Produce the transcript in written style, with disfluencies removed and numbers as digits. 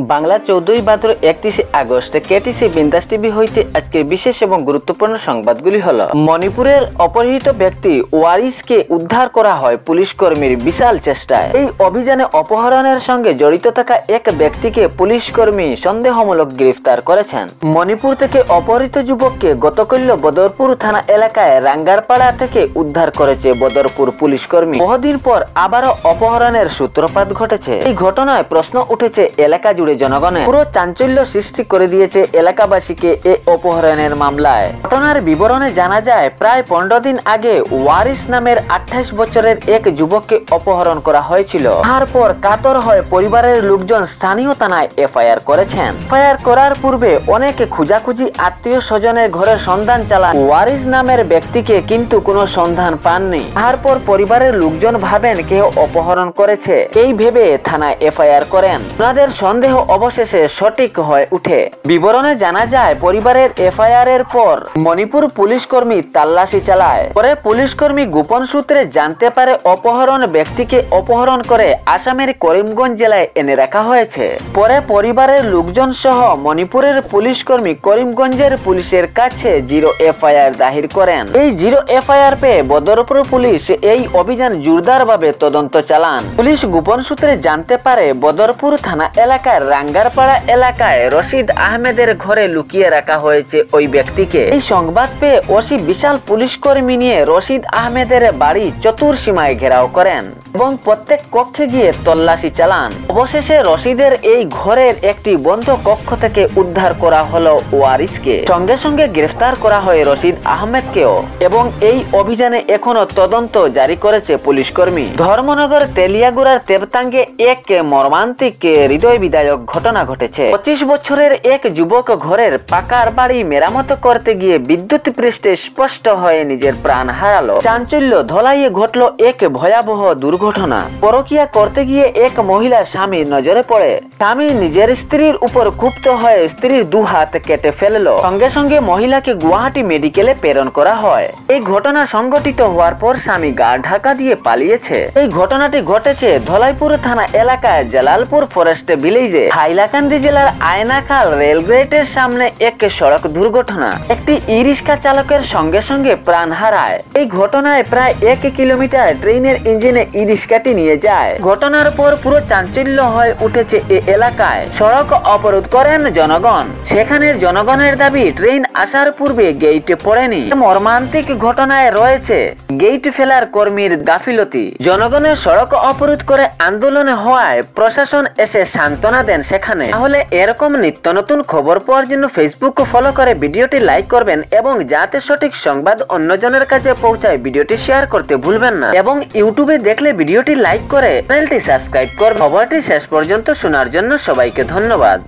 বাংলা 14 ভাদ্র 31 August KTC বিন্দাস TV হইতে আজকের বিশেষ এবং গুরুত্বপূর্ণ সংবাদগুলি হলো মণিপুরের অপহৃত ব্যক্তি ওয়ারিসকে উদ্ধার করা হয় পুলিশ কর্মীর বিশাল চেষ্টায়। এই অভিযানে অপহরণের সঙ্গে জড়িত থাকা এক ব্যক্তিকে পুলিশ কর্মী সন্দেহমূলক গ্রেফতার করেছেন। মণিপুর থেকে অপহৃত যুবককে গতকাল বদরপুর থানা এলাকায় রাঙ্গারপাড়া থেকে উদ্ধার করেছে বদরপুর পুলিশ কর্মী। বহুদিন পর আবারও অপহরণের সূত্রপাত ঘটেছে। এই ঘটনায় প্রশ্ন উঠেছে এলাকা জুড়ে জনগণের, পুরো চাঞ্চল্য সৃষ্টি করে দিয়েছে এলাকাবাসীকে এই অপহরণের মামলায়। ঘটনার বিবরণে জানা যায়, প্রায় 15 দিন আগে ওয়ারিস নামের 28 বছরের এক যুবককে অপহরণ করা হয়েছিল। তারপর কাতর হয়ে পরিবারের লোকজন স্থানীয় থানায় এফআইআর করেছেন। এফআইআর করার পূর্বে অনেকে খোঁজাখুঁজি আত্মীয় স্বজনের ঘরের সন্ধান চালান ওয়ারিস নামের ব্যক্তিকে, কিন্তু কোনো সন্ধান পাননি। তারপর পরিবারের লোকজন ভাবেন কেউ অপহরণ করেছে, এই ভেবে থানায় এফআইআর করেন। ওনাদের সন্দেহ অবশেষে সঠিক হয়ে উঠে। বিবরণে জানা যায়, পরিবারের এফআইআর এর পর মণিপুর পুলিশ কর্মী তল্লাশি চালায়। পরে পুলিশ কর্মী গোপন সূত্রে জানতে পারে অপহরণ ব্যক্তিকে অপহরণ করে আসামের করিমগঞ্জ জেলায় এনে রাখা হয়েছে। পরে পরিবারের লোকজন সহ মণিপুরের পুলিশ কর্মী করিমগঞ্জের পুলিশের কাছে 0 এফআইআর দাখিল করেন। এই 0 এফআইআর পেয়ে বদরপুর পুলিশ এই অভিযান জোরদার ভাবে তদন্ত চালান। পুলিশ গোপন সূত্রে জানতে পারে বদরপুর থানা এলাকার রাঙ্গারপাড়া এলাকায় রশিদ আহমেদের ঘরে লুকিয়ে রাখা হয়েছে ওই ব্যক্তিকে। এই সংবাদ পেয়ে ওসি বিশাল পুলিশ কর্মী নিয়ে রশিদ আহমেদের বাড়ি চতুর্সীমায় ঘেরাও করেন এবং প্রত্যেক কক্ষে গিয়ে তল্লাশি চালান। অবশেষে রশিদের এই ঘরের একটি বন্ধ কক্ষ থেকে উদ্ধার করা হলো ওয়ারিসকে। সঙ্গে সঙ্গে গ্রেফতার করা হয় রশিদ আহমেদকেও এবং এই অভিযানে এখনো তদন্ত জারি করেছে পুলিশ কর্মী। ধর্মনগর তেলিয়াগুড়ার তেবতাঙ্গে এক মর্মান্তিক হৃদয় বিদায়ক ঘটনা ঘটেছে। 25 বছরের এক যুবক ঘরের পাকার বাড়ি মেরামত করতে গিয়ে বিদ্যুৎ পৃষ্ঠে স্পষ্ট হয়ে নিজের প্রাণ হারালো। চাঞ্চল্য ধলাইয়ে ঘটলো এক ভয়াবহ দুর্ঘটনা। পরকিয়া করতে গিয়ে এক মহিলা স্বামীর নজরে পড়ে। স্বামী নিজের স্ত্রীর উপর ক্ষুব্ধ হয়ে স্ত্রীর 2 হাত কেটে ফেললো। সঙ্গে সঙ্গে মহিলাকে গুয়াহাটি মেডিকেলে প্রেরণ করা হয়। এই ঘটনা সংঘটিত হওয়ার পর স্বামী গা ঢাকা দিয়ে পালিয়েছে। এই ঘটনাটি ঘটেছে ধলাইপুর থানা এলাকায় জালালপুর ফরেস্ট ভিলেজে হাইলাকান্দি জেলার আয়নাখাল রেলগেটের সামনে এক সড়ক দুর্ঘটনা। একটি ই-রিক্সা চালকের সঙ্গে সঙ্গে প্রাণ হারায়। এই ঘটনায় প্রায় 1 কিলোমিটার ট্রেনের ইঞ্জিনে ই-রিক্সাটি নিয়ে যায়। ঘটনার পর পুরো চাঞ্চল্য হয়ে উঠেছে এই এলাকায়। সড়ক অবরোধ করেন জনগণ। সেখানের জনগণের দাবি, ট্রেন আসার পূর্বে গেট পড়েনি। মর্মান্তিক ঘটনায় রয়েছে গেট ফেলার কর্মীর গাফিলতি। জনগণের সড়ক অবরোধ করে আন্দোলনে হওয়ায় প্রশাসন এসে সান্ত্বনা দেন সেখানে। তাহলে এরকম নিত্য নতুন খবর পাওয়ার জন্য ফেসবুক ফলো করে ভিডিওটি লাইক করবেন এবং যাতে সঠিক সংবাদ অন্যজনের কাছে পৌঁছায় ভিডিওটি শেয়ার করতে ভুলবেন না এবং ইউটিউবে দেখলে ভিডিওটি লাইক করে চ্যানেলটি সাবস্ক্রাইব করবেন। খবরটি শেষ পর্যন্ত শোনার জন্য সবাইকে ধন্যবাদ।